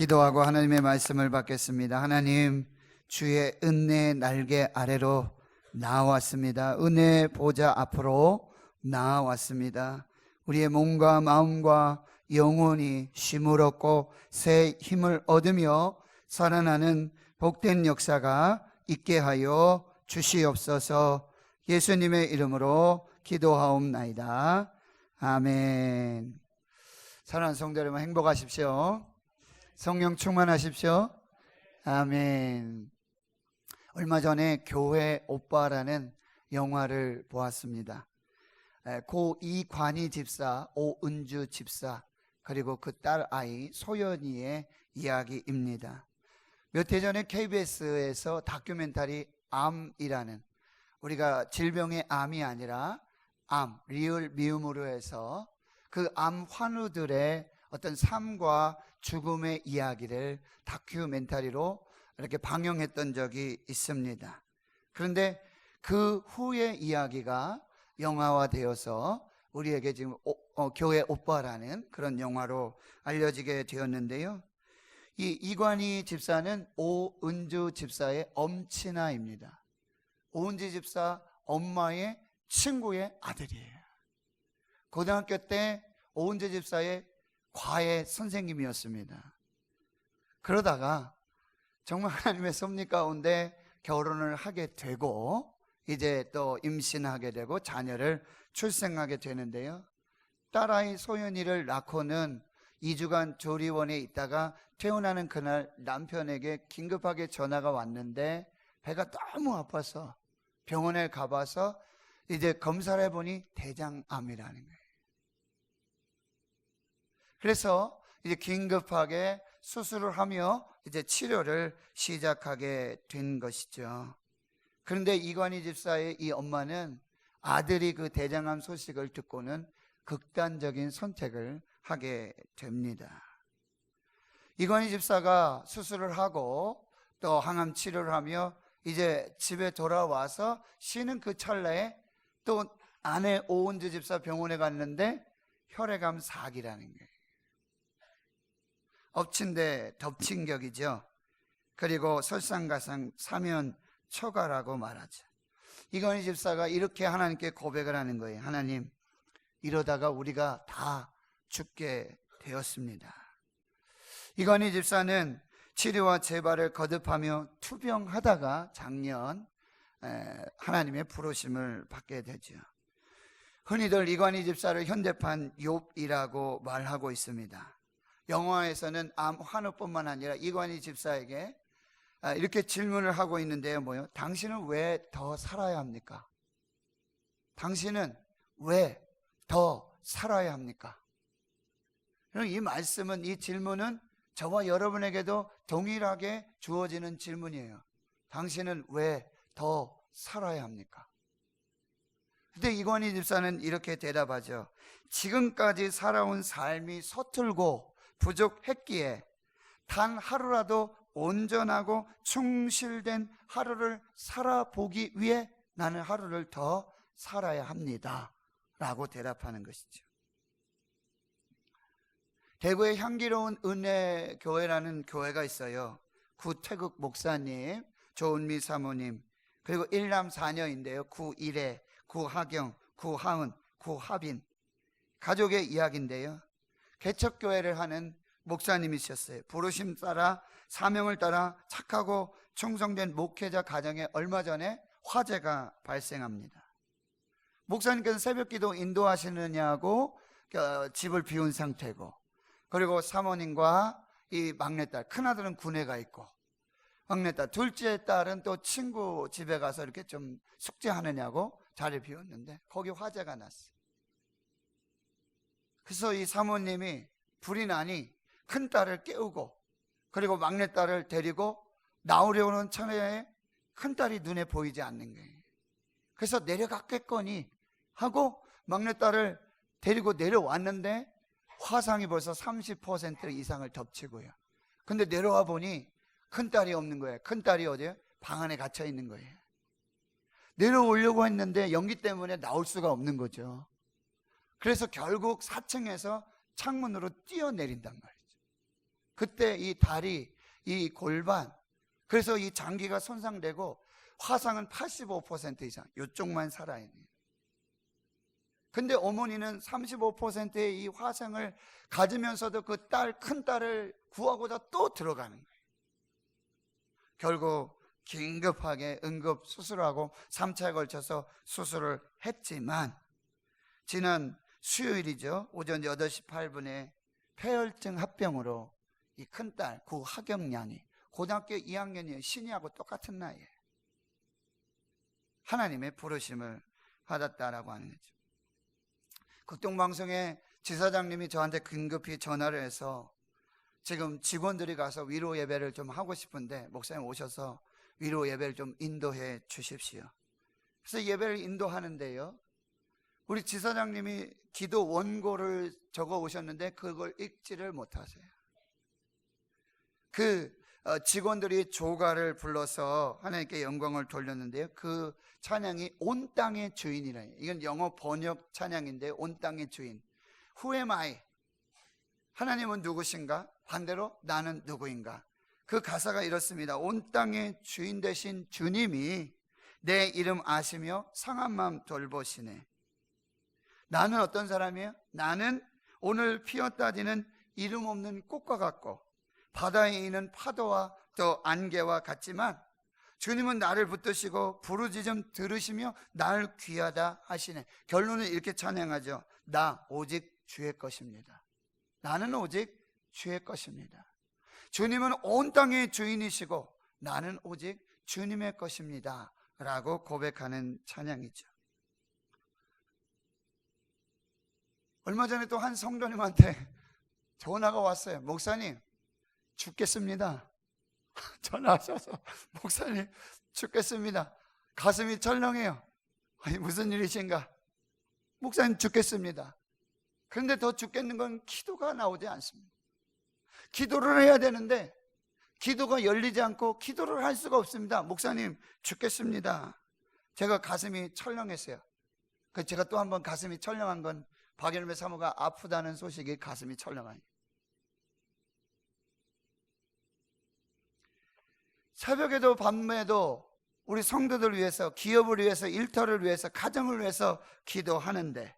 기도하고 하나님의 말씀을 받겠습니다. 하나님, 주의 은혜의 날개 아래로 나아왔습니다. 은혜의 보좌 앞으로 나아왔습니다. 우리의 몸과 마음과 영혼이 쉼을 얻고 새 힘을 얻으며 살아나는 복된 역사가 있게 하여 주시옵소서. 예수님의 이름으로 기도하옵나이다. 아멘. 사랑하는 성도 여러분, 행복하십시오. 성령 충만하십시오. 아멘. 얼마 전에 교회 오빠라는 영화를 보았습니다. 고 이관희 집사, 오은주 집사, 그리고 그 딸 아이 소연이의 이야기입니다. 몇 해 전에 KBS에서 다큐멘터리 암이라는, 우리가 질병의 암이 아니라 암, 리을 미음으로 해서 그 암 환우들의 어떤 삶과 죽음의 이야기를 다큐멘터리로 이렇게 방영했던 적이 있습니다. 그런데 그 후의 이야기가 영화화되어서 우리에게 지금 교회 오빠라는 그런 영화로 알려지게 되었는데요. 이 이관희 집사는 오은주 집사의 엄친아입니다. 오은주 집사 엄마의 친구의 아들이에요. 고등학교 때 오은주 집사의 과외 선생님이었습니다. 그러다가 정말 하나님의 섭리 가운데 결혼을 하게 되고 이제 또 임신하게 되고 자녀를 출생하게 되는데요. 딸아이 소연이를 낳고는 2주간 조리원에 있다가 퇴원하는 그날 남편에게 긴급하게 전화가 왔는데 배가 너무 아파서 병원에 가봐서 이제 검사를 해보니 대장암이라는 거예요. 그래서 이제 긴급하게 수술을 하며 이제 치료를 시작하게 된 것이죠. 그런데 이관희 집사의 이 엄마는 아들이 그 대장암 소식을 듣고는 극단적인 선택을 하게 됩니다. 이관희 집사가 수술을 하고 또 항암 치료를 하며 이제 집에 돌아와서 쉬는 그 찰나에 또 아내 오은주 집사 병원에 갔는데 혈액암 4기라는 거예요. 엎친 데 덮친 격이죠. 그리고 설상가상 사면 초가라고 말하죠. 이건희 집사가 이렇게 하나님께 고백을 하는 거예요. 하나님, 이러다가 우리가 다 죽게 되었습니다. 이건희 집사는 치료와 재발을 거듭하며 투병하다가 작년 하나님의 부르심을 받게 되죠. 흔히들 이관희 집사를 현대판 욥이라고 말하고 있습니다. 영화에서는 암 환우뿐만 아니라 이관희 집사에게 이렇게 질문을 하고 있는데요. 뭐요? 당신은 왜 더 살아야 합니까? 당신은 왜 더 살아야 합니까? 이 말씀은, 이 질문은 저와 여러분에게도 동일하게 주어지는 질문이에요. 당신은 왜 더 살아야 합니까? 그때 이관희 집사는 이렇게 대답하죠. 지금까지 살아온 삶이 서툴고 부족했기에 단 하루라도 온전하고 충실된 하루를 살아보기 위해 나는 하루를 더 살아야 합니다 라고 대답하는 것이죠. 대구에 향기로운 은혜교회라는 교회가 있어요. 구태국 목사님, 조은미 사모님, 그리고 1남 4녀인데요. 구일애, 구하경, 구하은, 구하빈, 가족의 이야기인데요. 개척교회를 하는 목사님이셨어요. 부르심 따라 사명을 따라 착하고 충성된 목회자 가정에 얼마 전에 화재가 발생합니다. 목사님께서 새벽기도 인도하시느냐고 집을 비운 상태고, 그리고 사모님과 이 막내딸, 큰아들은 군에 가 있고 막내딸, 둘째 딸은 또 친구 집에 가서 이렇게 좀 숙제하느냐고 자리를 비웠는데 거기 화재가 났어요. 그래서 이 사모님이 불이 나니 큰딸을 깨우고 그리고 막내딸을 데리고 나오려는 참에 큰딸이 눈에 보이지 않는 거예요. 그래서 내려갔겠거니 하고 막내딸을 데리고 내려왔는데 화상이 벌써 30% 이상을 덮치고요. 근데 내려와 보니 큰딸이 없는 거예요. 큰딸이 어디에? 방 안에 갇혀 있는 거예요. 내려오려고 했는데 연기 때문에 나올 수가 없는 거죠. 그래서 결국 4층에서 창문으로 뛰어내린단 말이죠. 그때 이 다리, 이 골반, 그래서 이 장기가 손상되고 화상은 85% 이상, 이쪽만 살아있네요. 근데 어머니는 35%의 이 화상을 가지면서도 그 큰 딸을 구하고자 또 들어가는 거예요. 결국 긴급하게 응급 수술하고 3차에 걸쳐서 수술을 했지만 지난 수요일이죠. 오전 8시 8분에 폐혈증 합병으로 이 큰딸 구하경양이 고등학교 2학년이에요. 신이하고 똑같은 나이에 하나님의 부르심을 받았다라고 하는 거죠. 극동방송에 지사장님이 저한테 긴급히 전화를 해서 지금 직원들이 가서 위로 예배를 좀 하고 싶은데 목사님 오셔서 위로 예배를 좀 인도해 주십시오. 그래서 예배를 인도하는데요, 우리 지사장님이 기도 원고를 적어 오셨는데 그걸 읽지를 못하세요. 그 직원들이 조가를 불러서 하나님께 영광을 돌렸는데요, 그 찬양이 온 땅의 주인이라 해요. 이건 영어 번역 찬양인데 온 땅의 주인, Who am I? 하나님은 누구신가? 반대로 나는 누구인가? 그 가사가 이렇습니다. 온 땅의 주인 되신 주님이 내 이름 아시며 상한 마음 돌보시네. 나는 어떤 사람이에요? 나는 오늘 피었다지는 이름 없는 꽃과 같고 바다에 있는 파도와 또 안개와 같지만 주님은 나를 붙드시고 부르짖음 들으시며 날 귀하다 하시네. 결론은 이렇게 찬양하죠. 나 오직 주의 것입니다. 나는 오직 주의 것입니다. 주님은 온 땅의 주인이시고 나는 오직 주님의 것입니다 라고 고백하는 찬양이죠. 얼마 전에 또 한 성도님한테 전화가 왔어요. 목사님 죽겠습니다. 전화하셔서 목사님 죽겠습니다. 가슴이 철렁해요. 아니 무슨 일이신가? 목사님 죽겠습니다. 그런데 더 죽겠는 건 기도가 나오지 않습니다. 기도를 해야 되는데 기도가 열리지 않고 기도를 할 수가 없습니다. 목사님 죽겠습니다. 제가 가슴이 철렁했어요. 제가 또 한번 가슴이 철렁한 건 박연배 사모가 아프다는 소식이 가슴이 철렁하니, 새벽에도 밤에도 우리 성도들 위해서, 기업을 위해서, 일터를 위해서, 가정을 위해서 기도하는데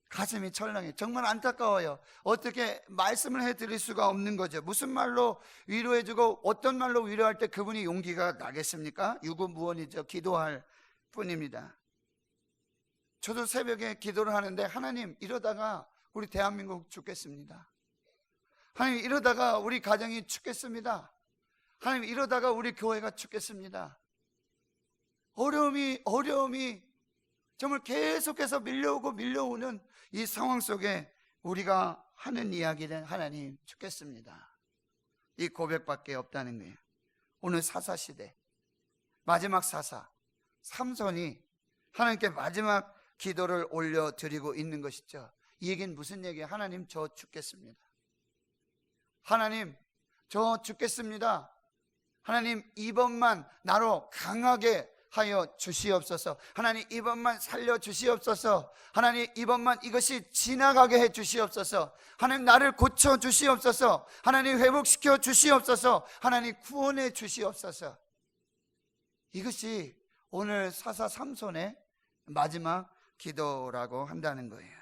가슴이 철렁해. 정말 안타까워요. 어떻게 말씀을 해드릴 수가 없는 거죠. 무슨 말로 위로해주고 어떤 말로 위로할 때 그분이 용기가 나겠습니까? 유구무원이죠. 기도할 뿐입니다. 저도 새벽에 기도를 하는데 하나님 이러다가 우리 대한민국 죽겠습니다. 하나님 이러다가 우리 가정이 죽겠습니다. 하나님 이러다가 우리 교회가 죽겠습니다. 어려움이 정말 계속해서 밀려오는 이 상황 속에 우리가 하는 이야기는 하나님 죽겠습니다. 이 고백밖에 없다는 거예요. 오늘 사사시대 마지막 사사 삼손이 하나님께 마지막 기도를 올려드리고 있는 것이죠. 이 얘기는 무슨 얘기예요? 하나님 저 죽겠습니다. 하나님 저 죽겠습니다. 하나님 이번만 나로 강하게 하여 주시옵소서. 하나님 이번만 살려 주시옵소서. 하나님 이번만 이것이 지나가게 해 주시옵소서. 하나님 나를 고쳐 주시옵소서. 하나님 회복시켜 주시옵소서. 하나님 구원해 주시옵소서. 이것이 오늘 사사 삼손의 마지막 기도라고 한다는 거예요.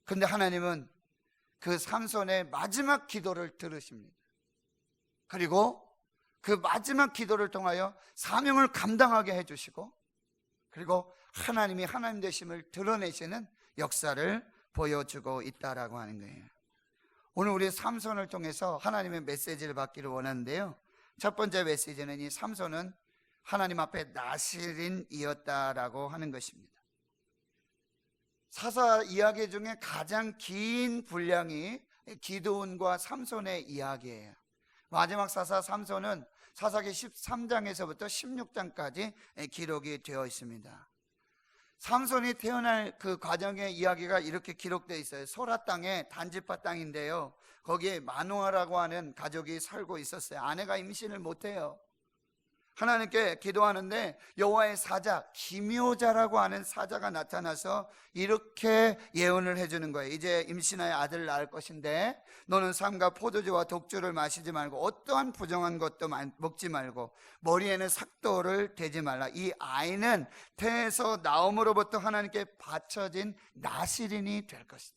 그런데 하나님은 그 삼손의 마지막 기도를 들으십니다. 그리고 그 마지막 기도를 통하여 사명을 감당하게 해주시고, 그리고 하나님이 하나님 되심을 드러내시는 역사를 보여주고 있다라고 하는 거예요. 오늘 우리 삼손을 통해서 하나님의 메시지를 받기를 원하는데요, 첫 번째 메시지는 이 삼손은 하나님 앞에 나실인이었다라고 하는 것입니다. 사사 이야기 중에 가장 긴 분량이 기드온과 삼손의 이야기예요. 마지막 사사 삼손은 사사기 13장에서부터 16장까지 기록이 되어 있습니다. 삼손이 태어날 그 과정의 이야기가 이렇게 기록되어 있어요. 소라 땅에 단지파 땅인데요, 거기에 마노아라고 하는 가족이 살고 있었어요. 아내가 임신을 못해요. 하나님께 기도하는데 여호와의 사자 기묘자라고 하는 사자가 나타나서 이렇게 예언을 해주는 거예요. 이제 임신하여 아들을 낳을 것인데 너는 삼가 포도주와 독주를 마시지 말고 어떠한 부정한 것도 먹지 말고 머리에는 삭도를 대지 말라. 이 아이는 태에서 나옴으로부터 하나님께 바쳐진 나실인이 될 것이다.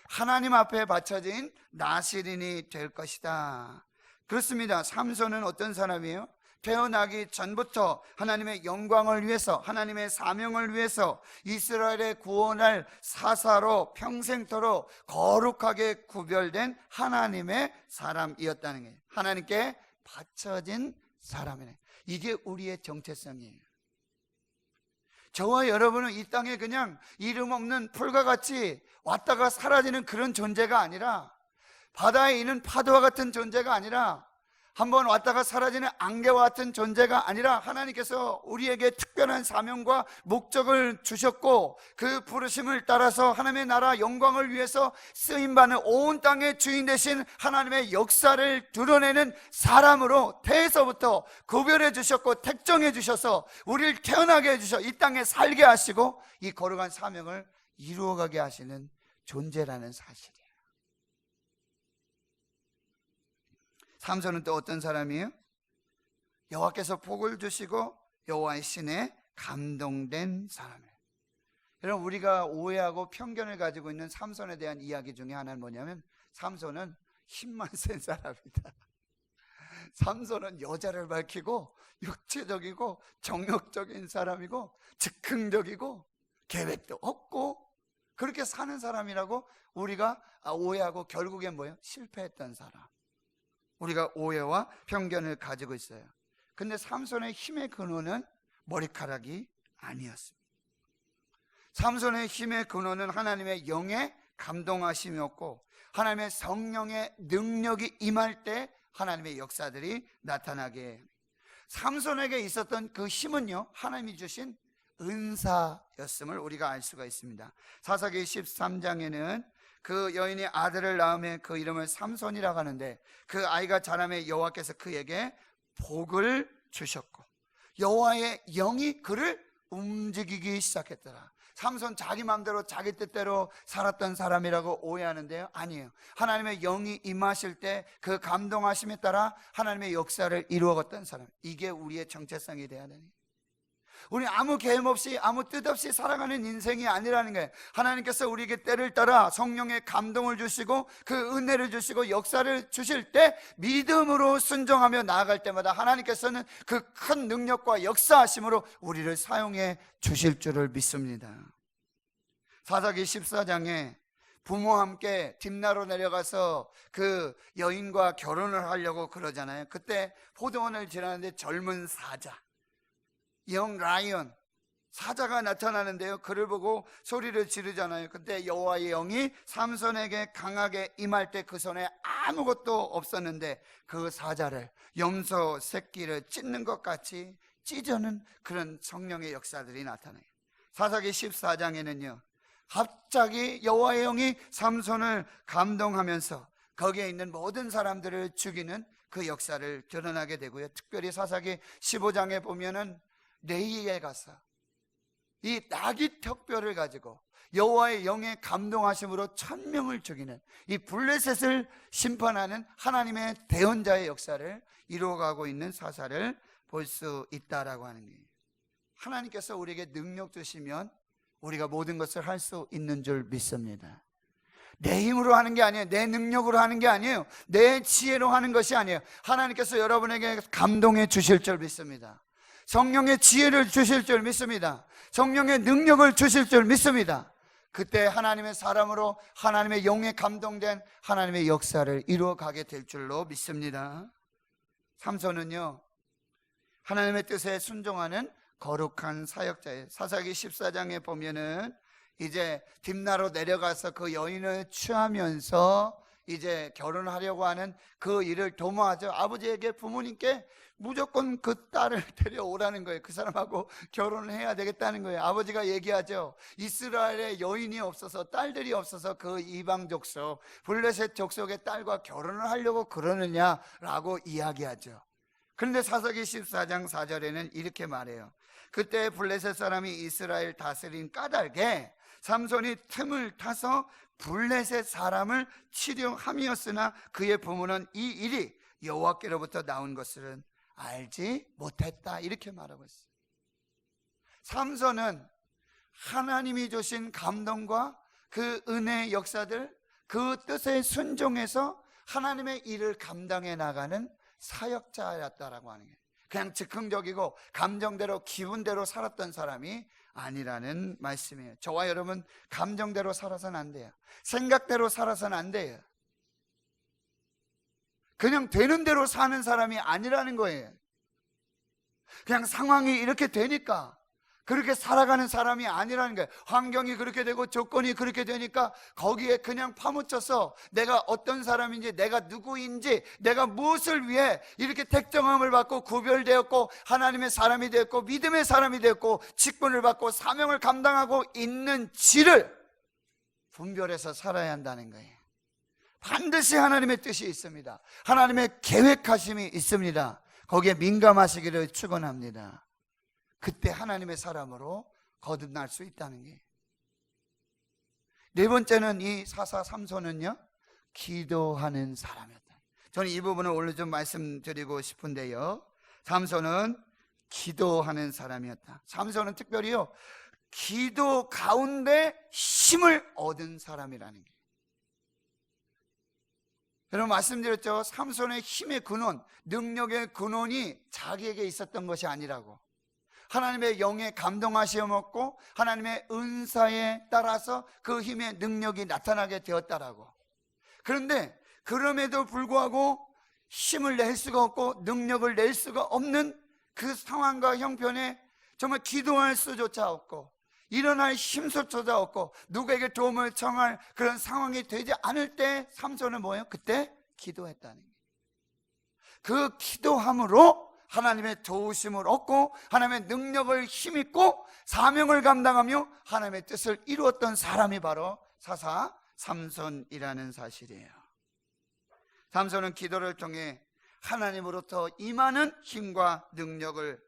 하나님 앞에 바쳐진 나실인이 될 것이다. 그렇습니다. 삼손은 어떤 사람이에요? 태어나기 전부터 하나님의 영광을 위해서, 하나님의 사명을 위해서 이스라엘의 구원할 사사로 평생토록 거룩하게 구별된 하나님의 사람이었다는 거예요. 하나님께 바쳐진 사람이네. 이게 우리의 정체성이에요. 저와 여러분은 이 땅에 그냥 이름 없는 풀과 같이 왔다가 사라지는 그런 존재가 아니라, 바다에 있는 파도와 같은 존재가 아니라, 한번 왔다가 사라지는 안개와 같은 존재가 아니라 하나님께서 우리에게 특별한 사명과 목적을 주셨고 그 부르심을 따라서 하나님의 나라 영광을 위해서 쓰임받는 온 땅의 주인 되신 하나님의 역사를 드러내는 사람으로 태에서부터 구별해 주셨고 택정해 주셔서 우리를 태어나게 해주셔 이 땅에 살게 하시고 이 거룩한 사명을 이루어가게 하시는 존재라는 사실이에요. 삼손은 또 어떤 사람이에요? 여호와께서 복을 주시고 여호와의 신에 감동된 사람이에요. 여러분, 우리가 오해하고 편견을 가지고 있는 삼손에 대한 이야기 중에 하나는 뭐냐면 삼손은 힘만 센 사람이다. 삼손은 여자를 밝히고 육체적이고 정욕적인 사람이고 즉흥적이고 계획도 없고 그렇게 사는 사람이라고 우리가 오해하고 결국엔 뭐예요? 실패했던 사람. 우리가 오해와 편견을 가지고 있어요. 근데 삼손의 힘의 근원은 머리카락이 아니었습니다. 삼손의 힘의 근원은 하나님의 영의 감동하심이었고 하나님의 성령의 능력이 임할 때 하나님의 역사들이 나타나게. 삼손에게 있었던 그 힘은요, 하나님이 주신 은사였음을 우리가 알 수가 있습니다. 사사기 13장에는 그 여인이 아들을 낳으며 그 이름을 삼손이라고 하는데 그 아이가 자라매 여호와께서 그에게 복을 주셨고 여호와의 영이 그를 움직이기 시작했더라. 삼손 자기 마음대로 자기 뜻대로 살았던 사람이라고 오해하는데요, 아니에요. 하나님의 영이 임하실 때 그 감동하심에 따라 하나님의 역사를 이루어갔던 사람. 이게 우리의 정체성이 돼야 되니. 우리 아무 계획 없이 아무 뜻 없이 살아가는 인생이 아니라는 거예요. 하나님께서 우리에게 때를 따라 성령의 감동을 주시고 그 은혜를 주시고 역사를 주실 때 믿음으로 순종하며 나아갈 때마다 하나님께서는 그 큰 능력과 역사하심으로 우리를 사용해 주실 줄을 믿습니다. 사사기 14장에 부모와 함께 딥나로 내려가서 그 여인과 결혼을 하려고 그러잖아요. 그때 포도원을 지나는데 젊은 사자, 영 라이언 사자가 나타나는데요, 그를 보고 소리를 지르잖아요. 그때 여호와의 영이 삼손에게 강하게 임할 때 그 손에 아무것도 없었는데 그 사자를 염소 새끼를 찢는 것 같이 찢어는 그런 성령의 역사들이 나타나요. 사사기 14장에는요 갑자기 여호와의 영이 삼손을 감동하면서 거기에 있는 모든 사람들을 죽이는 그 역사를 드러나게 되고요. 특별히 사사기 15장에 보면은 레이에 가서 이 나귀 턱뼈를 가지고 여호와의 영의 감동하심으로 1000명을 죽이는 이 블레셋을 심판하는 하나님의 대언자의 역사를 이루어가고 있는 사사를 볼 수 있다라고 하는 거예요. 하나님께서 우리에게 능력 주시면 우리가 모든 것을 할 수 있는 줄 믿습니다. 내 힘으로 하는 게 아니에요. 내 능력으로 하는 게 아니에요. 내 지혜로 하는 것이 아니에요. 하나님께서 여러분에게 감동해 주실 줄 믿습니다. 성령의 지혜를 주실 줄 믿습니다. 성령의 능력을 주실 줄 믿습니다. 그때 하나님의 사람으로 하나님의 영에 감동된 하나님의 역사를 이루어가게 될 줄로 믿습니다. 삼손은요 하나님의 뜻에 순종하는 거룩한 사역자예요. 사사기 14장에 보면은 이제 딥나로 내려가서 그 여인을 취하면서 이제 결혼하려고 하는 그 일을 도모하죠. 아버지에게, 부모님께 무조건 그 딸을 데려오라는 거예요. 그 사람하고 결혼을 해야 되겠다는 거예요. 아버지가 얘기하죠. 이스라엘에 여인이 없어서, 딸들이 없어서 그 이방 족속, 블레셋 족속의 딸과 결혼을 하려고 그러느냐라고 이야기하죠. 그런데 사사기 14장 4절에는 이렇게 말해요. 그때 블레셋 사람이 이스라엘 다스린 까닭에 삼손이 틈을 타서 블레셋 사람을 치료함이었으나 그의 부모는 이 일이 여호와께로부터 나온 것을 알지 못했다, 이렇게 말하고 있어요. 삼손은 하나님이 주신 감동과 그 은혜의 역사들, 그 뜻에 순종해서 하나님의 일을 감당해 나가는 사역자였다라고 하는 게, 그냥 즉흥적이고 감정대로 기분대로 살았던 사람이 아니라는 말씀이에요. 저와 여러분 감정대로 살아서는 안 돼요. 생각대로 살아서는 안 돼요. 그냥 되는 대로 사는 사람이 아니라는 거예요. 그냥 상황이 이렇게 되니까 그렇게 살아가는 사람이 아니라는 거예요. 환경이 그렇게 되고 조건이 그렇게 되니까 거기에 그냥 파묻혀서 내가 어떤 사람인지, 내가 누구인지, 내가 무엇을 위해 이렇게 택정함을 받고 구별되었고 하나님의 사람이 되었고 믿음의 사람이 되었고 직분을 받고 사명을 감당하고 있는지를 분별해서 살아야 한다는 거예요. 반드시 하나님의 뜻이 있습니다. 하나님의 계획하심이 있습니다. 거기에 민감하시기를 축원합니다. 그때 하나님의 사람으로 거듭날 수 있다는 게. 네 번째는 이 사사 삼손은요, 기도하는 사람이었다. 저는 이 부분을 오늘 좀 말씀드리고 싶은데요, 삼손은 기도하는 사람이었다. 삼손은 특별히요, 기도 가운데 힘을 얻은 사람이라는 게. 여러분 말씀드렸죠. 삼손의 힘의 근원, 능력의 근원이 자기에게 있었던 것이 아니라고. 하나님의 영에 감동하시었고 하나님의 은사에 따라서 그 힘의 능력이 나타나게 되었다라고. 그런데 그럼에도 불구하고 힘을 낼 수가 없고 능력을 낼 수가 없는 그 상황과 형편에 정말 기도할 수조차 없고 일어날 힘조차 없고 누구에게 도움을 청할 그런 상황이 되지 않을 때 삼손은 뭐예요? 그때 기도했다는 거예요. 그 기도함으로 하나님의 도우심을 얻고 하나님의 능력을 힘입고 사명을 감당하며 하나님의 뜻을 이루었던 사람이 바로 사사 삼손이라는 사실이에요. 삼손은 기도를 통해 하나님으로부터 임하는 힘과 능력을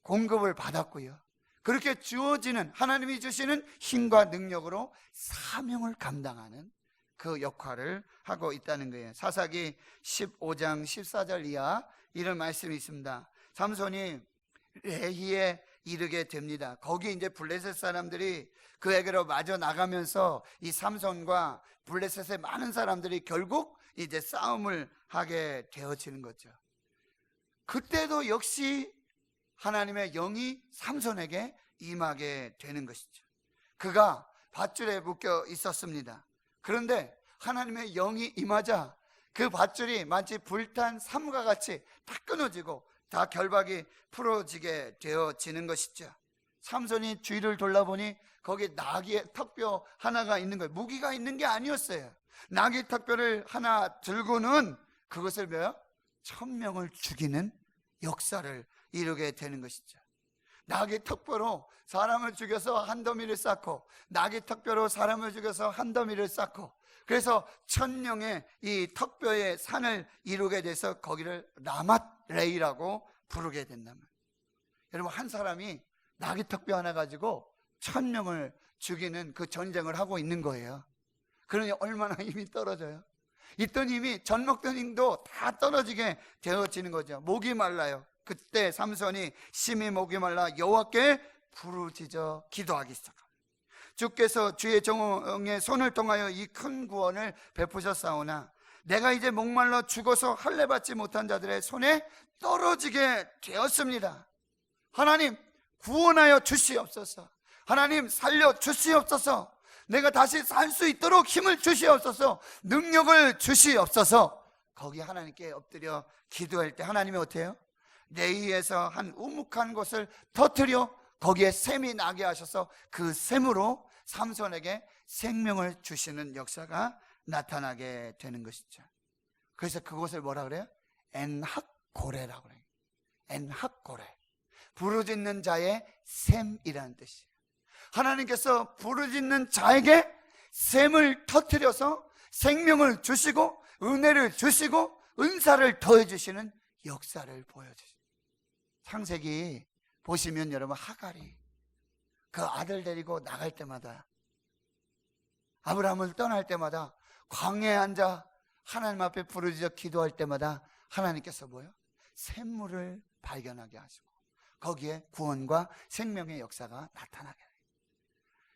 공급을 받았고요, 그렇게 주어지는 하나님이 주시는 힘과 능력으로 사명을 감당하는 그 역할을 하고 있다는 거예요. 사사기 15장 14절 이하 이런 말씀이 있습니다. 삼손이 레히에 이르게 됩니다. 거기 이제 블레셋 사람들이 그에게로 마저 나가면서 이 삼손과 블레셋의 많은 사람들이 결국 이제 싸움을 하게 되어지는 거죠. 그때도 역시 하나님의 영이 삼손에게 임하게 되는 것이죠. 그가 밧줄에 묶여 있었습니다. 그런데 하나님의 영이 임하자 그 밧줄이 마치 불탄 삼과 같이 다 끊어지고 다 결박이 풀어지게 되어지는 것이죠. 삼손이 주위를 돌아보니 거기 나귀의 턱뼈 하나가 있는 거예요. 무기가 있는 게 아니었어요. 나귀 턱뼈를 하나 들고는 그것을 뭐요? 1000명을 죽이는 역사를 이루게 되는 것이죠. 나귀 턱뼈로 사람을 죽여서 한 더미를 쌓고 나귀 턱뼈로 사람을 죽여서 한 더미를 쌓고 그래서 1000명의 이 턱뼈의 산을 이루게 돼서 거기를 라맛레이라고 부르게 된다면, 여러분 한 사람이 나귀 턱뼈 하나 가지고 1000명을 죽이는 그 전쟁을 하고 있는 거예요. 그러니 얼마나 힘이 떨어져요. 있던 힘이 젖 먹던 힘도 다 떨어지게 되어지는 거죠. 목이 말라요. 그때 삼손이 심히 목이 말라 여호와께 부르짖어 기도하기 시작합니다. 주께서 주의 종의 손을 통하여 이 큰 구원을 베푸셨사오나 내가 이제 목말라 죽어서 할례 받지 못한 자들의 손에 떨어지게 되었습니다. 하나님 구원하여 주시옵소서. 하나님 살려 주시옵소서. 내가 다시 살 수 있도록 힘을 주시옵소서. 능력을 주시옵소서. 거기 하나님께 엎드려 기도할 때 하나님이 어떻게 해요? 레이에서 한 우묵한 곳을 터뜨려 거기에 샘이 나게 하셔서 그 샘으로 삼손에게 생명을 주시는 역사가 나타나게 되는 것이죠. 그래서 그곳을 뭐라 그래요? 엔학고레라고 그래요. 엔학고레, 부르짖는 자의 샘이라는 뜻이에요. 하나님께서 부르짖는 자에게 샘을 터뜨려서 생명을 주시고 은혜를 주시고 은사를 더해 주시는 역사를 보여주죠. 창세기 보시면 여러분, 하갈이 그 아들 데리고 나갈 때마다, 아브라함을 떠날 때마다, 광야에 앉아 하나님 앞에 부르짖어 기도할 때마다 하나님께서 뭐요? 샘물을 발견하게 하시고 거기에 구원과 생명의 역사가 나타나게 해요.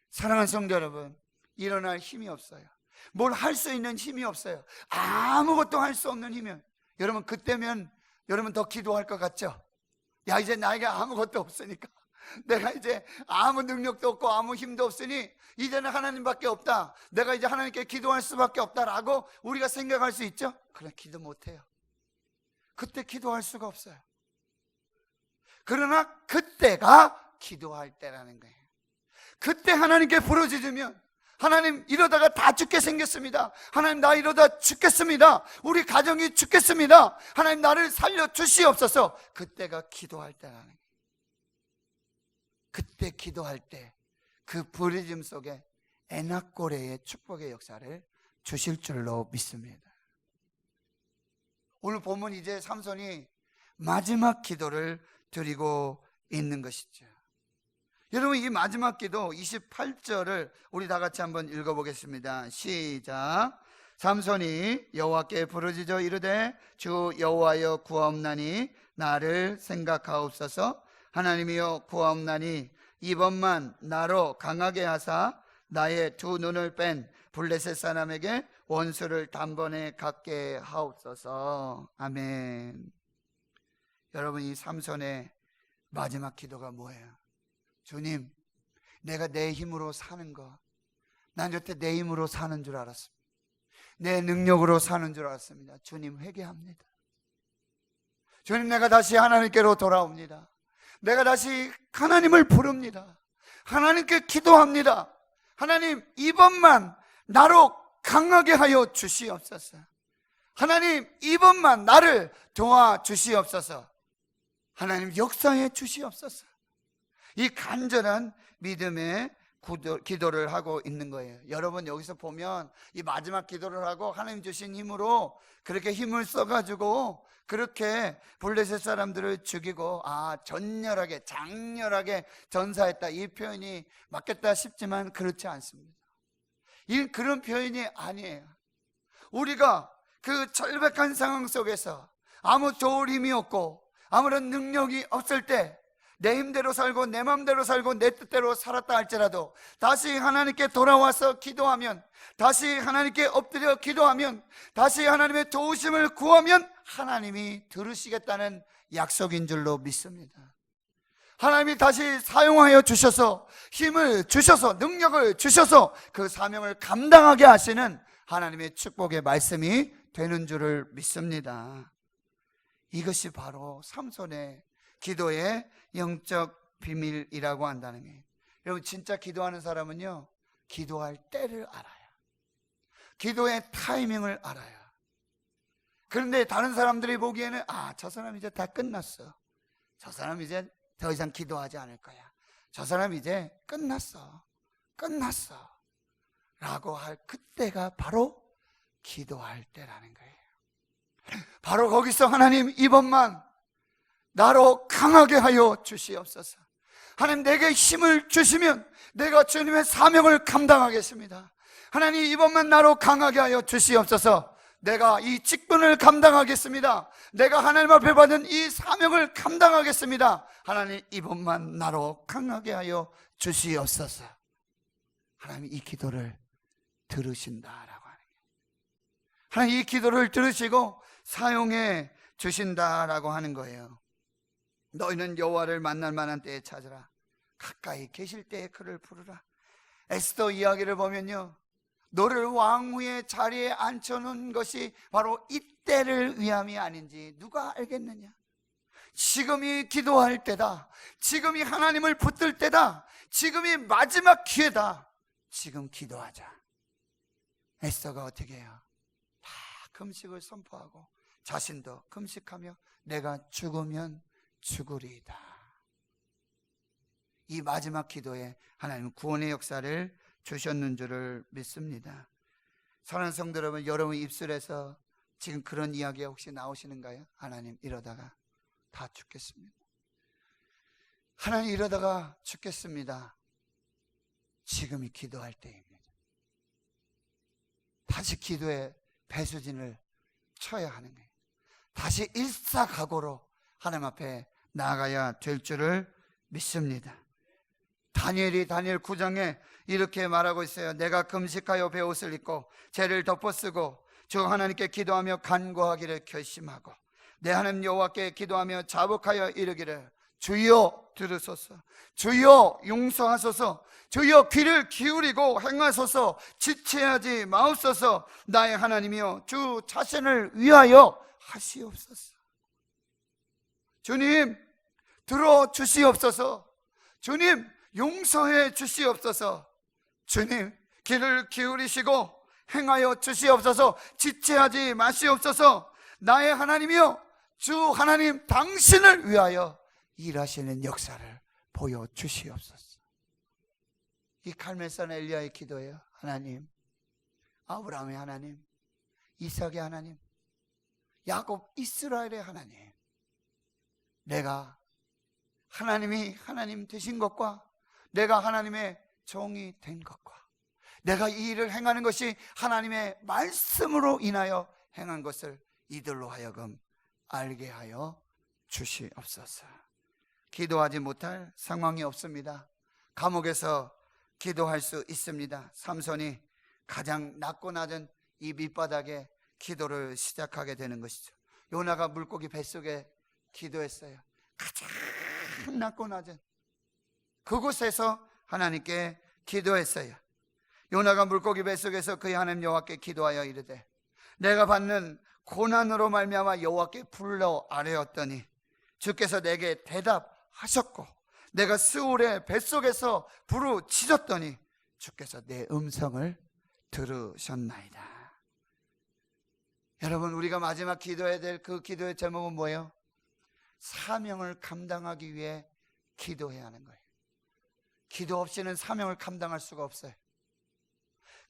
사랑하는 성도 여러분, 일어날 힘이 없어요. 뭘 할 수 있는 힘이 없어요. 아무것도 할 수 없는 힘이요. 여러분, 그때면 여러분 더 기도할 것 같죠? 야, 이제 나에게 아무것도 없으니까, 내가 이제 아무 능력도 없고 아무 힘도 없으니 이제는 하나님밖에 없다, 내가 이제 하나님께 기도할 수밖에 없다라고 우리가 생각할 수 있죠? 그래, 기도 못해요. 그때 기도할 수가 없어요. 그러나 그때가 기도할 때라는 거예요. 그때 하나님께 부르짖으면, 하나님 이러다가 다 죽게 생겼습니다, 하나님 나 이러다 죽겠습니다, 우리 가정이 죽겠습니다, 하나님 나를 살려주시옵소서. 그때가 기도할 때라는 거예요. 그때 기도할 때 그 부르짖음 속에 에낙고레의 축복의 역사를 주실 줄로 믿습니다. 오늘 보면 이제 삼손이 마지막 기도를 드리고 있는 것이죠. 여러분, 이 마지막 기도 28절을 우리 다 같이 한번 읽어보겠습니다. 시작. 삼손이 여호와께 부르짖어 이르되 주 여호와여 구하옵나니 나를 생각하옵소서. 하나님이여 구하옵나니 이번만 나로 강하게 하사 나의 두 눈을 뺀 블레셋 사람에게 원수를 단번에 갖게 하옵소서. 아멘. 여러분, 이 삼손의 마지막 기도가 뭐예요? 주님, 내가 내 힘으로 사는 거, 난 여태 내 힘으로 사는 줄 알았습니다. 내 능력으로 사는 줄 알았습니다. 주님, 회개합니다. 주님, 내가 다시 하나님께로 돌아옵니다. 내가 다시 하나님을 부릅니다. 하나님께 기도합니다. 하나님, 이번만 나로 강하게 하여 주시옵소서. 하나님, 이번만 나를 도와주시옵소서. 하나님, 역사해 주시옵소서. 이 간절한 믿음의 기도를 하고 있는 거예요. 여러분, 여기서 보면 이 마지막 기도를 하고 하나님 주신 힘으로 그렇게 힘을 써가지고 그렇게 블레셋 사람들을 죽이고 전열하게 장렬하게 전사했다, 이 표현이 맞겠다 싶지만 그렇지 않습니다. 이 그런 표현이 아니에요. 우리가 그 절박한 상황 속에서 아무 도울 힘이 없고 아무런 능력이 없을 때 내 힘대로 살고 내 마음대로 살고 내 뜻대로 살았다 할지라도 다시 하나님께 돌아와서 기도하면, 다시 하나님께 엎드려 기도하면, 다시 하나님의 도우심을 구하면 하나님이 들으시겠다는 약속인 줄로 믿습니다. 하나님이 다시 사용하여 주셔서 힘을 주셔서 능력을 주셔서 그 사명을 감당하게 하시는 하나님의 축복의 말씀이 되는 줄을 믿습니다. 이것이 바로 삼손의 기도의 영적 비밀이라고 한다는 거예요. 여러분, 진짜 기도하는 사람은요, 기도할 때를 알아요. 기도의 타이밍을 알아요. 그런데 다른 사람들이 보기에는 저 사람 이제 다 끝났어, 저 사람 이제 더 이상 기도하지 않을 거야, 저 사람 이제 끝났어 라고 할 그때가 바로 기도할 때라는 거예요. 바로 거기서 하나님, 이번만 나로 강하게 하여 주시옵소서. 하나님, 내게 힘을 주시면 내가 주님의 사명을 감당하겠습니다. 하나님, 이번만 나로 강하게 하여 주시옵소서. 내가 이 직분을 감당하겠습니다. 내가 하나님 앞에 받은 이 사명을 감당하겠습니다. 하나님, 이번만 나로 강하게 하여 주시옵소서. 하나님, 이 기도를 들으신다라고 하는 거예요. 하나님, 이 기도를 들으시고 사용해 주신다라고 하는 거예요. 너희는 여호와를 만날 만한 때에 찾으라, 가까이 계실 때에 그를 부르라. 에스더 이야기를 보면요, 너를 왕후의 자리에 앉혀놓은 것이 바로 이때를 위함이 아닌지 누가 알겠느냐. 지금이 기도할 때다, 지금이 하나님을 붙들 때다, 지금이 마지막 기회다, 지금 기도하자. 에스더가 어떻게 해요? 다 금식을 선포하고 자신도 금식하며 내가 죽으면 죽으리이다. 이 마지막 기도에 하나님은 구원의 역사를 주셨는 줄을 믿습니다. 사랑하는 성도 여러분, 여러분 입술에서 지금 그런 이야기가 혹시 나오시는가요? 하나님, 이러다가 다 죽겠습니다. 하나님, 이러다가 죽겠습니다. 지금이 기도할 때입니다. 다시 기도의 배수진을 쳐야 하는 거예요. 다시 일사각오로 하나님 앞에 나아가야 될 줄을 믿습니다. 다니엘이 다니엘 9장에 이렇게 말하고 있어요. 내가 금식하여 베옷을 입고 죄를 덮어쓰고 주 하나님께 기도하며 간구하기를 결심하고 내 하나님 여호와께 기도하며 자복하여 이르기를 주여 들으소서, 주여 용서하소서, 주여 귀를 기울이고 행하소서, 지체하지 마옵소서. 나의 하나님이여 주 자신을 위하여 하시옵소서. 주님 들어주시옵소서. 주님 용서해 주시옵소서. 주님 귀를 기울이시고 행하여 주시옵소서. 지체하지 마시옵소서. 나의 하나님이여 주 하나님 당신을 위하여 일하시는 역사를 보여주시옵소서. 이 갈멜산 엘리야의 기도예요. 하나님, 아브라함의 하나님, 이삭의 하나님, 야곱 이스라엘의 하나님, 내가 하나님이 하나님 되신 것과 내가 하나님의 종이 된 것과 내가 이 일을 행하는 것이 하나님의 말씀으로 인하여 행한 것을 이들로 하여금 알게 하여 주시옵소서. 기도하지 못할 상황이 없습니다. 감옥에서 기도할 수 있습니다. 삼손이 가장 낮고 낮은 이 밑바닥에 기도를 시작하게 되는 것이죠. 요나가 물고기 뱃속에 기도했어요. 가장 낮고 낮은 그곳에서 하나님께 기도했어요. 요나가 물고기 뱃속에서 그의 하나님 여호와께 기도하여 이르되 내가 받는 고난으로 말미암아 여호와께 불러 아뢰었더니 주께서 내게 대답하셨고 내가 스올의 뱃속에서 부르짖었더니 주께서 내 음성을 들으셨나이다. 여러분, 우리가 마지막 기도해야 될 그 기도의 제목은 뭐예요? 사명을 감당하기 위해 기도해야 하는 거예요. 기도 없이는 사명을 감당할 수가 없어요.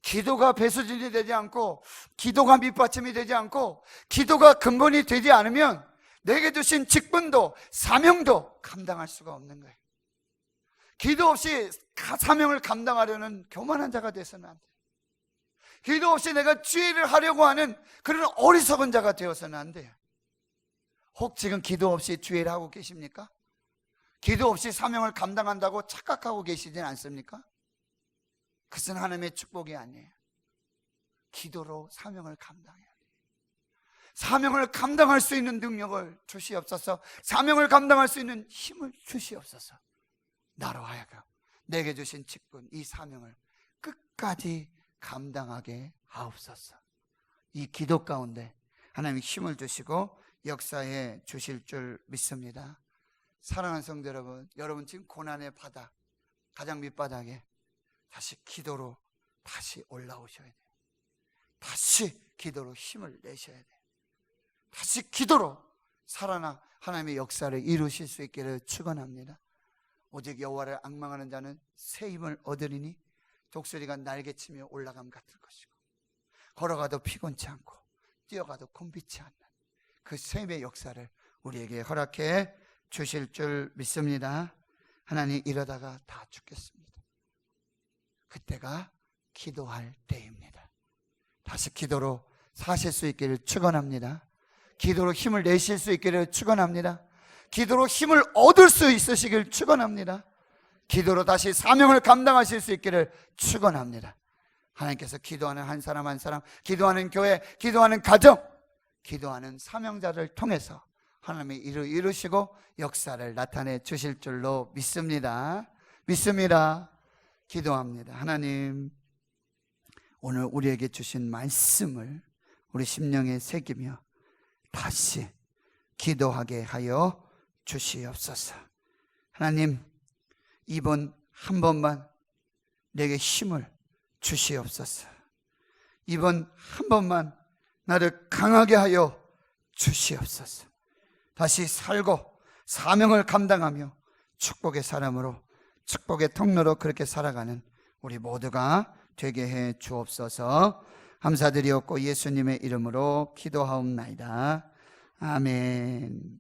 기도가 배수진이 되지 않고 기도가 밑받침이 되지 않고 기도가 근본이 되지 않으면 내게 주신 직분도 사명도 감당할 수가 없는 거예요. 기도 없이 사명을 감당하려는 교만한 자가 되어서는 안 돼요. 기도 없이 내가 지혜를 하려고 하는 그런 어리석은 자가 되어서는 안 돼요. 혹 지금 기도 없이 지혜를 하고 계십니까? 기도 없이 사명을 감당한다고 착각하고 계시진 않습니까? 그것은 하나님의 축복이 아니에요. 기도로 사명을 감당해야 돼요. 사명을 감당할 수 있는 능력을 주시옵소서. 사명을 감당할 수 있는 힘을 주시옵소서. 나로 하여금 내게 주신 직분, 이 사명을 끝까지 감당하게 하옵소서. 이 기도 가운데 하나님이 힘을 주시고 역사해 주실 줄 믿습니다. 사랑하는 성도 여러분, 여러분 지금 고난의 바닥, 가장 밑바닥에 다시 기도로 다시 올라오셔야 돼요. 다시 기도로 힘을 내셔야 돼요. 다시 기도로 살아나 하나님의 역사를 이루실 수 있기를 축원합니다. 오직 여호와를 앙망하는 자는 새 힘을 얻으리니 독수리가 날개치며 올라감 같을 것이고 걸어가도 피곤치 않고 뛰어가도 곤비치 않는 그 셈의 역사를 우리에게 허락해 주실 줄 믿습니다. 하나님, 이러다가 다 죽겠습니다. 그때가 기도할 때입니다. 다시 기도로 사실 수 있기를 축원합니다. 기도로 힘을 내실 수 있기를 축원합니다. 기도로 힘을 얻을 수 있으시길 축원합니다. 기도로 다시 사명을 감당하실 수 있기를 축원합니다. 하나님께서 기도하는 한 사람 한 사람, 기도하는 교회, 기도하는 가정, 기도하는 사명자를 통해서 하나님이 이루시고 역사를 나타내 주실 줄로 믿습니다. 믿습니다. 기도합니다. 하나님, 오늘 우리에게 주신 말씀을 우리 심령에 새기며 다시 기도하게 하여 주시옵소서. 하나님, 이번 한 번만 내게 힘을 주시옵소서. 이번 한 번만 나를 강하게 하여 주시옵소서. 다시 살고 사명을 감당하며 축복의 사람으로, 축복의 통로로 그렇게 살아가는 우리 모두가 되게 해 주옵소서. 감사드리옵고 예수님의 이름으로 기도하옵나이다. 아멘.